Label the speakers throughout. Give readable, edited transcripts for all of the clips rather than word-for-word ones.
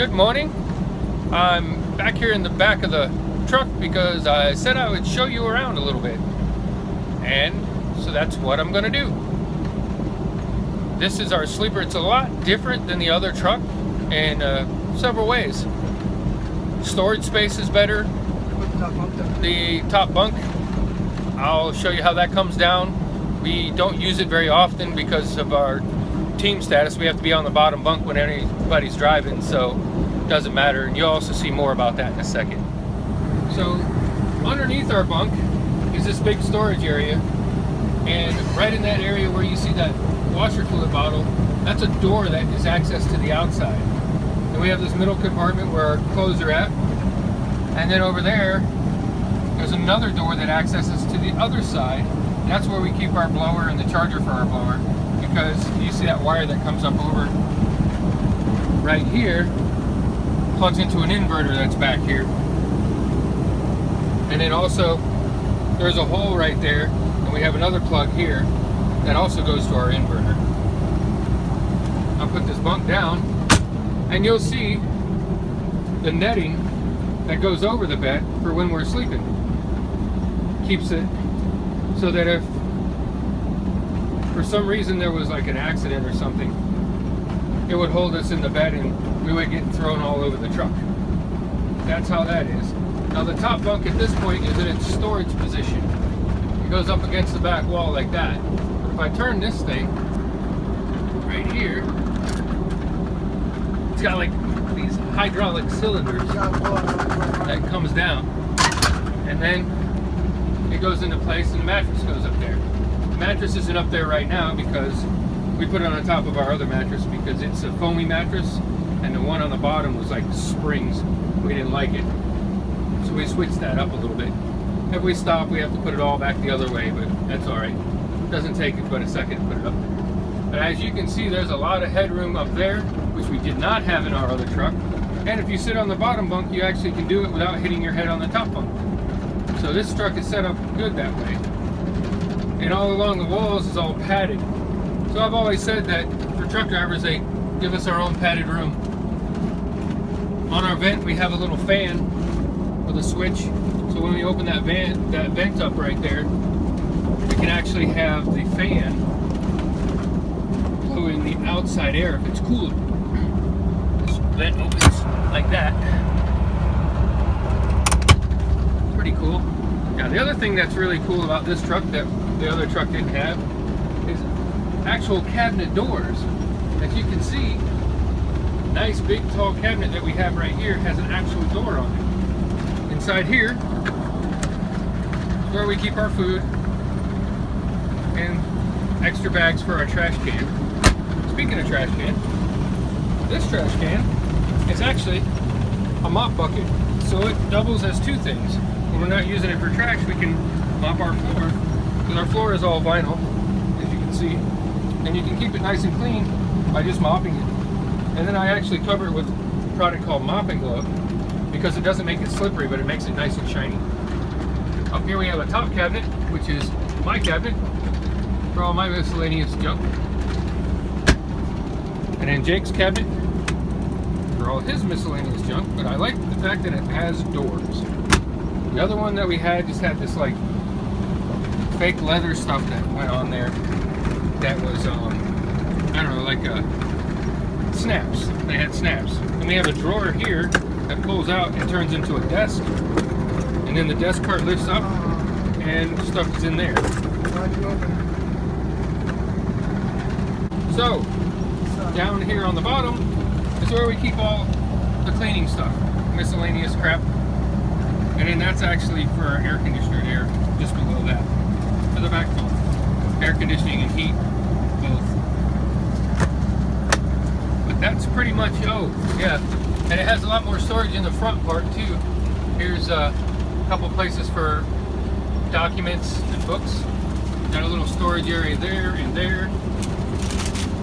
Speaker 1: Good morning. I'm back here in the back of the truck because I said I would show you around a little bit. And so that's what I'm going to do. This is our sleeper. It's a lot different than the other truck in several ways. Storage space is better. The top bunk, I'll show you how that comes down. We don't use it very often because of our team status. We have to be on the bottom bunk when anybody's driving, so it doesn't matter. And you'll also see more about that in a second. So underneath our bunk is this big storage area, and right in that area where you see that washer fluid bottle, that's a door that is access to the outside. And we have this middle compartment where our clothes are at, and then over there's another door that accesses to the other side. That's where we keep our blower and the charger for our blower, because you see that wire that comes up over right here plugs into an inverter that's back here. And then also there's a hole right there, and we have another plug here that also goes to our inverter. I'll put this bunk down and you'll see the netting that goes over the bed for when we're sleeping. Keeps it so that if for some reason there was like an accident or something, it would hold us in the bed and we would get thrown all over the truck. That's how that is. Now the top bunk at this point is in its storage position. It goes up against the back wall like that. But if I turn this thing right here, it's got like these hydraulic cylinders that comes down, and then it goes into place and the mattress goes up there. The mattress isn't up there right now because we put it on the top of our other mattress because it's a foamy mattress, and the one on the bottom was like springs. We didn't like it, so we switched that up a little bit. If we stop, we have to put it all back the other way, but that's alright. It doesn't take it but a second to put it up there. But as you can see, there's a lot of headroom up there, which we did not have in our other truck. And if you sit on the bottom bunk, you actually can do it without hitting your head on the top bunk. So this truck is set up good that way. And all along the walls is all padded. So I've always said that for truck drivers, they give us our own padded room. On our vent, we have a little fan with a switch. So when we open that vent up right there, we can actually have the fan blow in the outside air if it's cooler. This vent opens like that. Pretty cool. Now the other thing that's really cool about this truck that the other truck didn't have is actual cabinet doors. As you can see, nice big tall cabinet that we have right here has an actual door on it. Inside here is where we keep our food and extra bags for our trash can. Speaking of trash can, this trash can is actually a mop bucket, so it doubles as two things. When we're not using it for trash, we can mop our floor, because our floor is all vinyl, as you can see, and you can keep it nice and clean by just mopping it. And then I actually cover it with a product called Mopping Glove, because it doesn't make it slippery, but it makes it nice and shiny. Up here we have a top cabinet, which is my cabinet for all my miscellaneous junk. And then Jake's cabinet for all his miscellaneous junk, but I like the fact that it has doors. The other one that we had just had this like fake leather stuff that went on there that was, I don't know, like snaps. They had snaps. And we have a drawer here that pulls out and turns into a desk. And then the desk part lifts up and stuff is in there. So, down here on the bottom is where we keep all the cleaning stuff, miscellaneous crap. And then that's actually for our air conditioner there, just below that. For the backbone. Air conditioning and heat, both. But that's pretty much, yeah. And it has a lot more storage in the front part too. Here's a couple places for documents and books. Got a little storage area there and there.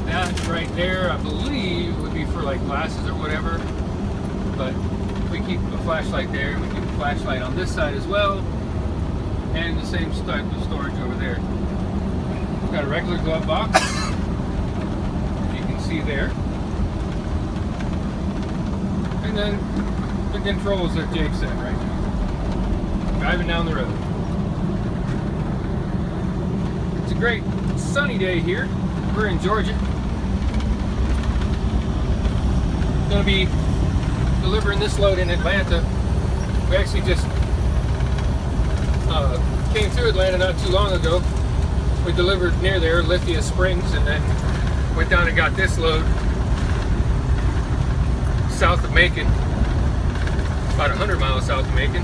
Speaker 1: That right there, I believe, would be for like glasses or whatever. But we keep a flashlight there. We keep a flashlight on this side as well. And the same type of storage over there. It's got a regular glove box. You can see there. And then the controls that Jake said right now. Driving down the road. It's a great sunny day here. We're in Georgia. Going to be delivering this load in Atlanta. We actually just came through Atlanta not too long ago. We delivered near there, Lithia Springs, and then went down and got this load south of Macon, about 100 miles south of Macon.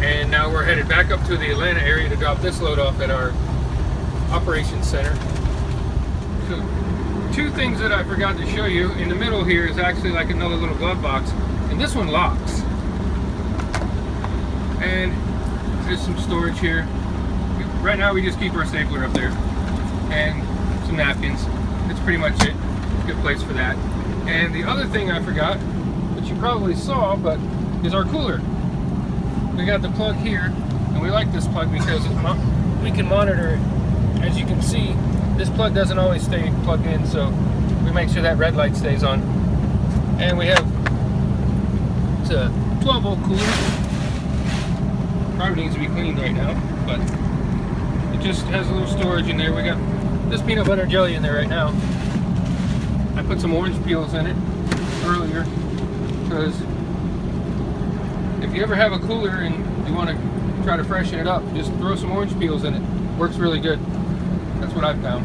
Speaker 1: And now we're headed back up to the Atlanta area to drop this load off at our operations center. So, two things that I forgot to show you. In the middle here is actually like another little glove box, and this one locks. And there's some storage here. Right now we just keep our stapler up there and some napkins. That's pretty much it. Good place for that. And the other thing I forgot, which you probably saw, but is our cooler. We got the plug here, and we like this plug because we can monitor it. As you can see, this plug doesn't always stay plugged in, so we make sure that red light stays on. And we have, it's a 12 volt cooler. Probably needs to be cleaned right now, but it just has a little storage in there. We got this peanut butter jelly in there right now. I put some orange peels in it earlier because if you ever have a cooler and you want to try to freshen it up, just throw some orange peels in it. Works really good. That's what I've found.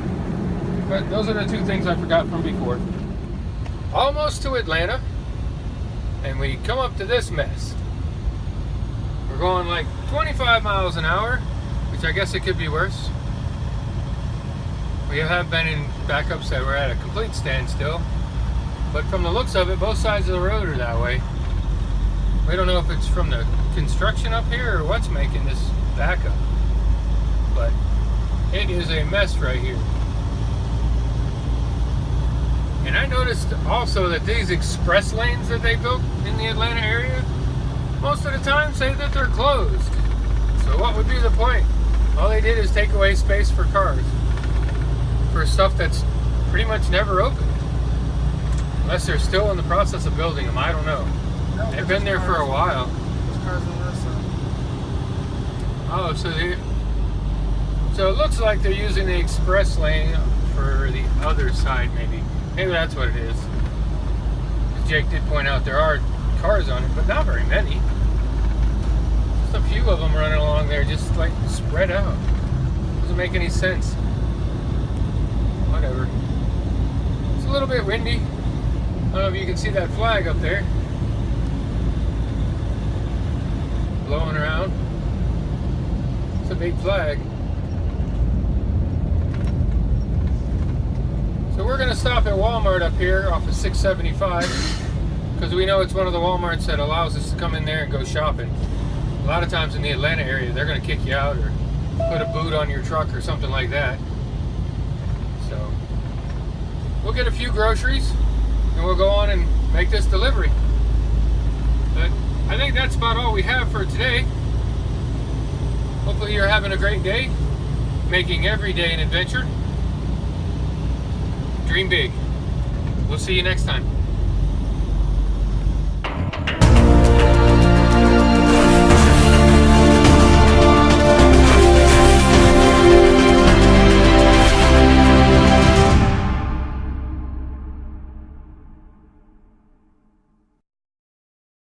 Speaker 1: But those are the two things I forgot from before. Almost to Atlanta, and we come up to this mess. We're going like 25 miles an hour, which I guess it could be worse. We have been in backups that were at a complete standstill, but from the looks of it, both sides of the road are that way. We don't know if it's from the construction up here or what's making this backup, but it is a mess right here. And I noticed also that these express lanes that they built in the Atlanta area, most of the time say that they're closed. So what would be the point? All they did is take away space for cars, for stuff that's pretty much never open. Unless they're still in the process of building them, I don't know. No, they've been there for a while. Oh, so it looks like they're using the express lane for the other side, maybe. Maybe that's what it is. Jake did point out there are cars on it, but not very many. Just a few of them running along there, just like spread out. Doesn't make any sense. Whatever. It's a little bit windy. I don't know if you can see that flag up there. Blowing around. It's a big flag. So we're going to stop at Walmart up here off of 675 because we know it's one of the Walmarts that allows us to come in there and go shopping. A lot of times in the Atlanta area, they're going to kick you out or put a boot on your truck or something like that. So we'll get a few groceries and we'll go on and make this delivery. But I think that's about all we have for today. Hopefully you're having a great day, making every day an adventure. Dream big. We'll see you next time.